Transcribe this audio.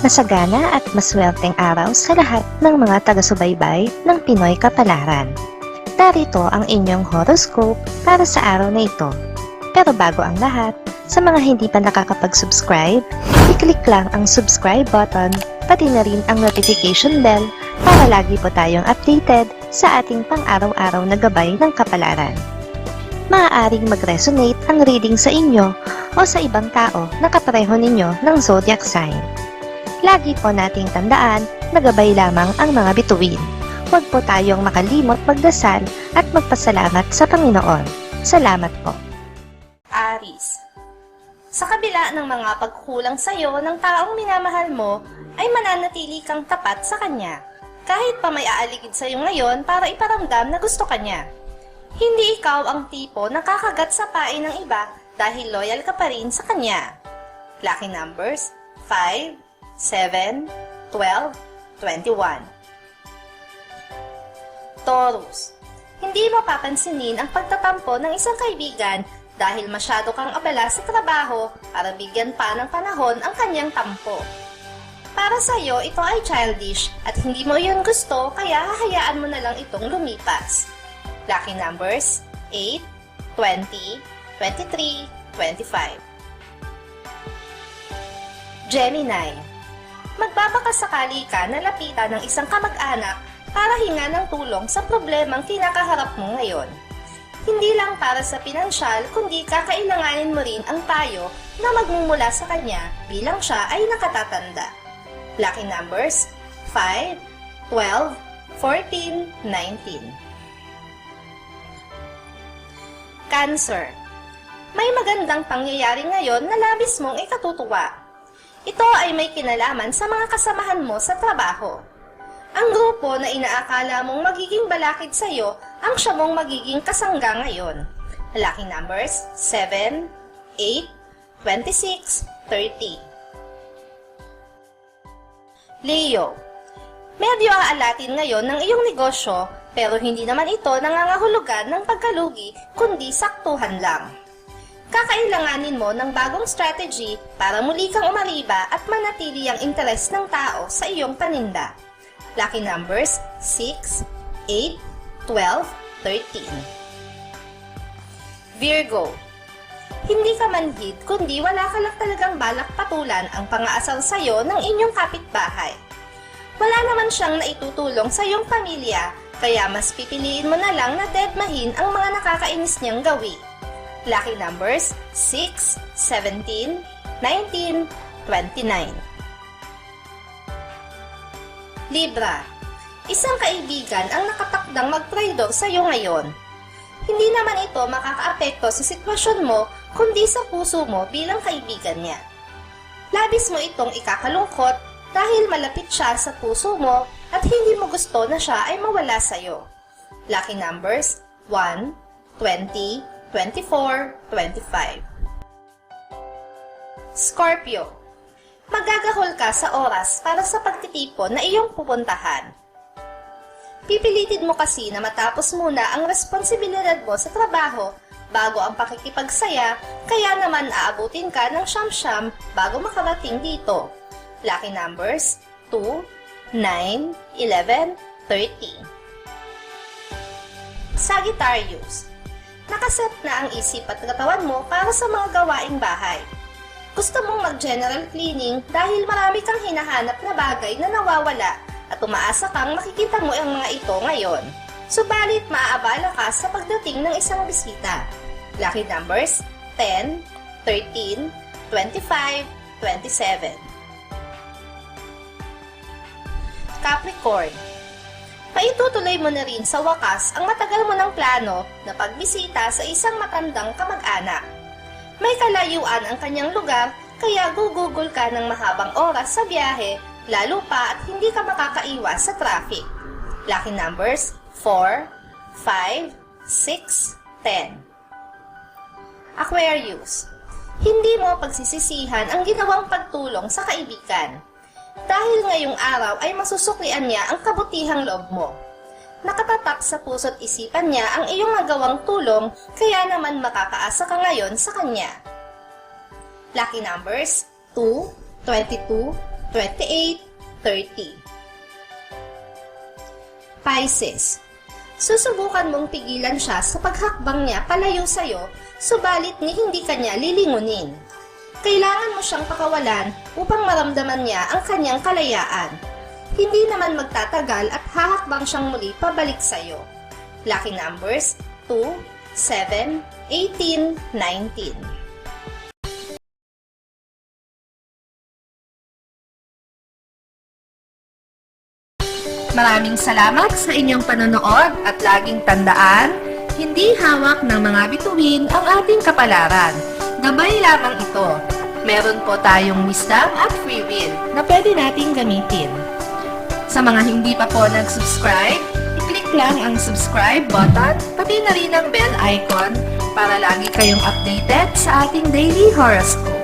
Masagana at maswerteng araw sa lahat ng mga taga-subaybay ng Pinoy Kapalaran. Narito ang inyong horoscope para sa araw na ito. Pero bago ang lahat, sa mga hindi pa nakakapag-subscribe, i-click lang ang subscribe button, pati na rin ang notification bell para lagi po tayong updated sa ating pang-araw-araw na gabay ng kapalaran. Maaaring mag-resonate ang reading sa inyo o sa ibang tao na kapareho ninyo ng zodiac sign. Lagi po nating tandaan na gabay lamang ang mga bituin. Huwag po tayong makalimot magdasal at magpasalamat sa Panginoon. Salamat po. Aries. Sa kabila ng mga pagkukulang sa iyo ng taong minamahal mo, ay mananatili kang tapat sa kanya. Kahit pa may aaligid sa iyo ngayon para iparamdam na gusto kanya. Hindi ikaw ang tipo na kakagat sa pain ng iba dahil loyal ka pa rin sa kanya. Lucky numbers 5, 7, 12, 21. Taurus. Hindi mo papansinin ang pagtatampo ng isang kaibigan dahil masyado kang abala sa trabaho para bigyan pa ng panahon ang kanyang tampo. Para sa iyo, ito ay childish at hindi mo iyon gusto kaya hahayaan mo na lang itong lumipas. Lucky numbers 8, 20, 23, 25. Gemini. Magbabakasakali ka na lapitan ng isang kamag-anak para hinga ng tulong sa problemang kinakaharap mo ngayon. Hindi lang para sa pinansyal kundi kakailanganin mo rin ang payo na magmumula sa kanya bilang siya ay nakatatanda. Lucky numbers 5, 12, 14, 19. Cancer. May magandang pangyayari ngayon na labis mong ikatutuwa. Ito ay may kinalaman sa mga kasamahan mo sa trabaho. Ang grupo na inaakala mong magiging balakid sa iyo ang siya mong magiging kasangga ngayon. Lucky numbers 7, 8, 26, 30. Leo. Medyo aalatin ngayon ng iyong negosyo pero hindi naman ito nangangahulugan ng pagkalugi kundi saktuhan lang. Kakailanganin mo ng bagong strategy para muli kang umariba at manatili ang interes ng tao sa iyong paninda. Lucky numbers 6, 8, 12, 13. Virgo. Hindi ka manhid kundi wala ka lang talagang balak patulan ang pang-aasar sa iyo ng inyong kapitbahay. Wala naman siyang naitutulong sa iyong pamilya kaya mas pipiliin mo na lang na deadmahin ang mga nakakainis niyang gawi. Lucky numbers 6, 17, 19, 29. Libra. Isang kaibigan ang nakatakdang magtraidor sa iyo ngayon. Hindi naman ito makakaapekto sa sitwasyon mo kundi sa puso mo bilang kaibigan niya. Labis mo itong ikakalungkot dahil malapit siya sa puso mo at hindi mo gusto na siya ay mawala sa iyo. Lucky numbers 1, 20, 24, 25. Scorpio. Magagahol ka sa oras para sa pagtitipon na iyong pupuntahan. Pipilitin mo kasi na matapos muna ang responsibilidad mo sa trabaho bago ang pakikipagsaya, kaya naman aabutin ka ng siyam-siyam bago makarating dito. Lucky numbers 2, 9, 11, 13. Sagittarius. Nakaset na ang isip at katawan mo para sa mga gawaing bahay. Gusto mong mag-general cleaning dahil marami kang hinahanap na bagay na nawawala at umaasa kang makikita mo ang mga ito ngayon. Subalit maaabala ka sa pagdating ng isang bisita. Lucky numbers 10, 13, 25, 27. Capricorn. Paitutuloy mo na rin sa wakas ang matagal mo ng plano na pagbisita sa isang matandang kamag-anak. May kalayuan ang kanyang lugar kaya gugugol ka ng mahabang oras sa biyahe, lalo pa at hindi ka makakaiwas sa traffic. Lucky numbers 4, 5, 6, 10. Aquarius. Hindi mo pagsisisihan ang ginawang pagtulong sa kaibigan. Dahil ngayong araw ay masusuklian niya ang kabutihang loob mo. Nakatatak sa puso't isipan niya ang iyong nagawang tulong, kaya naman makakaasa ka ngayon sa kanya. Lucky numbers 2, 22, 28, 30. Pisces. Susubukan mong pigilan siya sa paghakbang niya palayo sa'yo, subalit ni hindi kanya lilingunin. Kailangan mo siyang pakawalan upang maramdaman niya ang kanyang kalayaan. Hindi naman magtatagal at hahakbang siyang muli pabalik sa'yo. Lucky numbers 2, 7, 18, 19. Maraming salamat sa inyong panonood at laging tandaan, hindi hawak ng mga bituin ang ating kapalaran. Gabay lamang ito. Meron po tayong wisdom at free will na pwede nating gamitin. Sa mga hindi pa po nag-subscribe, i-click lang ang subscribe button, pati na rin ang bell icon para lagi kayong updated sa ating daily horoscope.